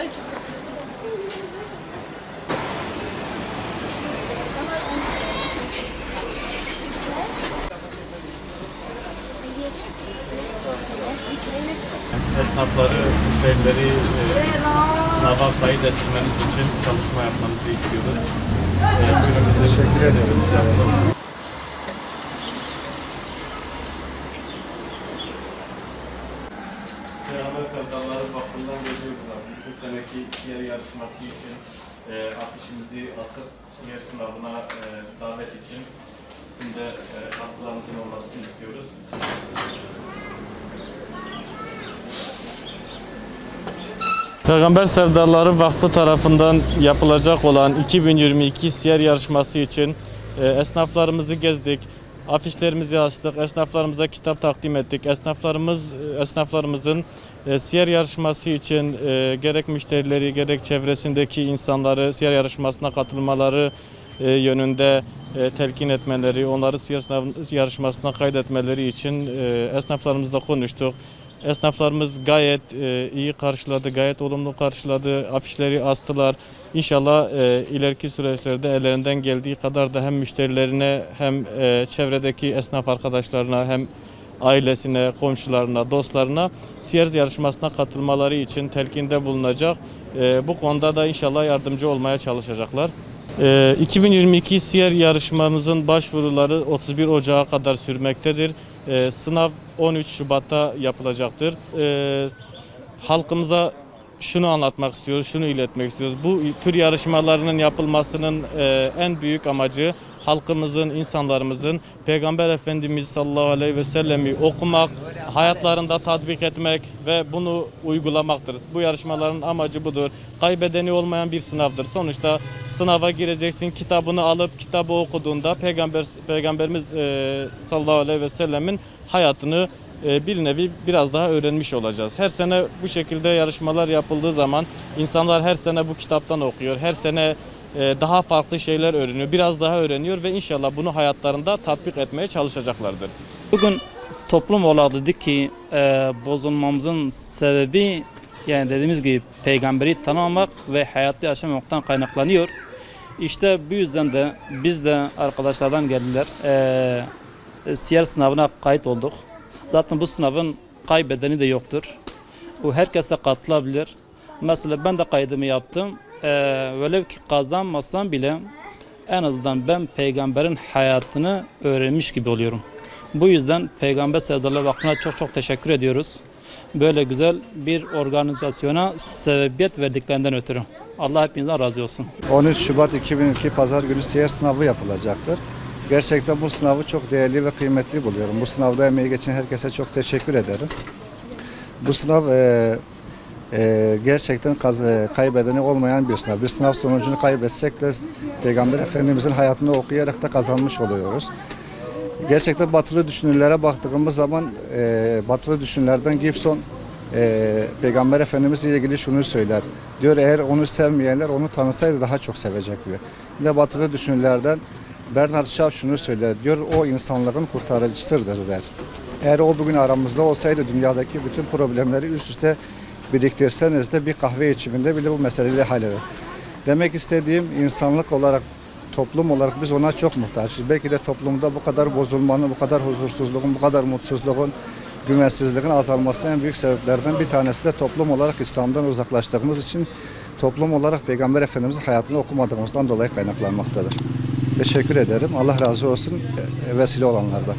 Esnafları, müşterileri sınava kayıt ettirmeniz için çalışma yapmanızı istiyoruz. Günümüzde Teşekkür ediyorum. Peygamber Sevdaları Vakfı'ndan geliyoruz abi. Bu seneki siyer yarışması için afişimizi asıp siyer sınavına davet için sizin de katkılarınızın olmasını istiyoruz. Peygamber Sevdaları Vakfı tarafından yapılacak olan 2022 siyer yarışması için esnaflarımızı gezdik, afişlerimizi açtık, esnaflarımıza kitap takdim ettik. Esnaflarımızın siyer yarışması için gerek müşterileri gerek çevresindeki insanları siyer yarışmasına katılmaları yönünde telkin etmeleri, onları siyer yarışmasına kaydetmeleri için esnaflarımızla konuştuk. Esnaflarımız gayet iyi karşıladı, gayet olumlu karşıladı. Afişleri astılar. İnşallah ileriki süreçlerde ellerinden geldiği kadar da hem müşterilerine hem çevredeki esnaf arkadaşlarına hem ailesine, komşularına, dostlarına siyer yarışmasına katılmaları için telkinde bulunacak. Bu konuda da inşallah yardımcı olmaya çalışacaklar. 2022 siyer yarışmamızın başvuruları 31 Ocağı kadar sürmektedir. Sınav 13 Şubat'ta yapılacaktır. Halkımıza şunu anlatmak istiyoruz, şunu iletmek istiyoruz. Bu tür yarışmalarının yapılmasının en büyük amacı halkımızın, insanlarımızın Peygamber Efendimiz sallallahu aleyhi ve sellemi okumak, hayatlarında tatbik etmek ve bunu uygulamaktır. Bu yarışmaların amacı budur. Kaybedeni olmayan bir sınavdır. Sonuçta sınava gireceksin, kitabını alıp kitabı okuduğunda Peygamberimiz sallallahu aleyhi ve sellemin hayatını bir nevi biraz daha öğrenmiş olacağız. Her sene bu şekilde yarışmalar yapıldığı zaman insanlar her sene bu kitaptan okuyor. Her sene daha farklı şeyler öğreniyor, biraz daha öğreniyor ve inşallah bunu hayatlarında tatbik etmeye çalışacaklardır. Bugün toplum olarak dedik ki bozulmamızın sebebi yani dediğimiz gibi peygamberi tanımamak ve hayatı yaşamaktan kaynaklanıyor. İşte bu yüzden de biz de arkadaşlardan geldiler. Siyer sınavına kayıt olduk. Zaten bu sınavın kaybedeni de yoktur. Bu herkes de katılabilir. Mesela ben de kaydımı yaptım. Velev ki kazanmasam bile en azından ben peygamberin hayatını öğrenmiş gibi oluyorum. Bu yüzden Peygamber Sevdaları Vakfı'na çok teşekkür ediyoruz. Böyle güzel bir organizasyona sebebiyet verdiklerinden ötürü. Allah hepinizden razı olsun. 13 Şubat 2002 Pazar günü siyer sınavı yapılacaktır. Gerçekten bu sınavı çok değerli ve kıymetli buluyorum. Bu sınavda emeği geçen herkese çok teşekkür ederim. Bu sınav gerçekten kaybedeni olmayan bir sınav. Bir sınav sonucunu kaybetsek de Peygamber Efendimizin hayatını okuyarak da kazanmış oluyoruz. Gerçekten batılı düşünürlere baktığımız zaman batılı düşünürlerden Gibson Peygamber Efendimiz ile ilgili şunu söyler. Diyor eğer onu sevmeyenler onu tanısaydı daha çok sevecekti. Yine batılı düşünürlerden Bernard Shaw şunu söyler. Diyor o insanların kurtarıcısıdır der. Eğer o bugün aramızda olsaydı dünyadaki bütün problemleri üst üste biriktirseniz de bir kahve içiminde bile bu meseleyi halleder. Demek istediğim insanlık olarak, toplum olarak biz ona çok muhtaçız. Belki de toplumda bu kadar bozulmanın, bu kadar huzursuzluğun, bu kadar mutsuzluğun, güvensizliğin azalmasının en büyük sebeplerden bir tanesi de toplum olarak İslam'dan uzaklaştığımız için toplum olarak Peygamber Efendimiz'in hayatını okumadığımızdan dolayı kaynaklanmaktadır. Teşekkür ederim. Allah razı olsun vesile olanlardan.